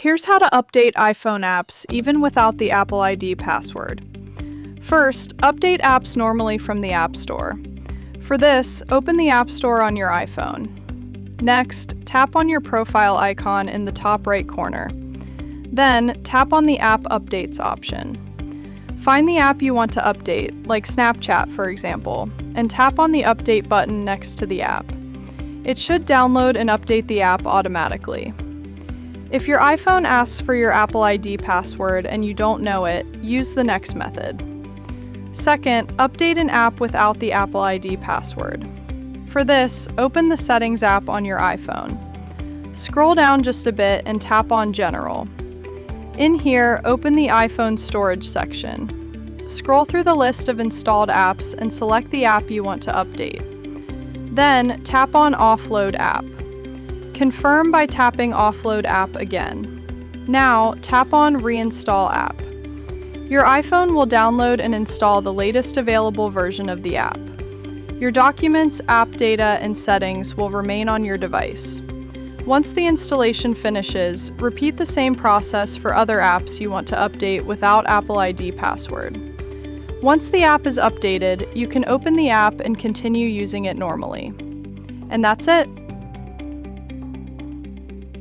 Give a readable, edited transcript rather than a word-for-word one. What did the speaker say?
Here's how to update iPhone apps even without the Apple ID password. First, update apps normally from the App Store. For this, open the App Store on your iPhone. Next, tap on your profile icon in the top right corner. Then, tap on the App Updates option. Find the app you want to update, like Snapchat for example, and tap on the Update button next to the app. It should download and update the app automatically. If your iPhone asks for your Apple ID password and you don't know it, use the next method. Second, update an app without the Apple ID password. For this, open the Settings app on your iPhone. Scroll down just a bit and tap on General. In here, open the iPhone storage section. Scroll through the list of installed apps and select the app you want to update. Then, tap on Offload app. Confirm by tapping Offload app again. Now, tap on Reinstall app. Your iPhone will download and install the latest available version of the app. Your documents, app data, and settings will remain on your device. Once the installation finishes, repeat the same process for other apps you want to update without Apple ID password. Once the app is updated, you can open the app and continue using it normally. And that's it.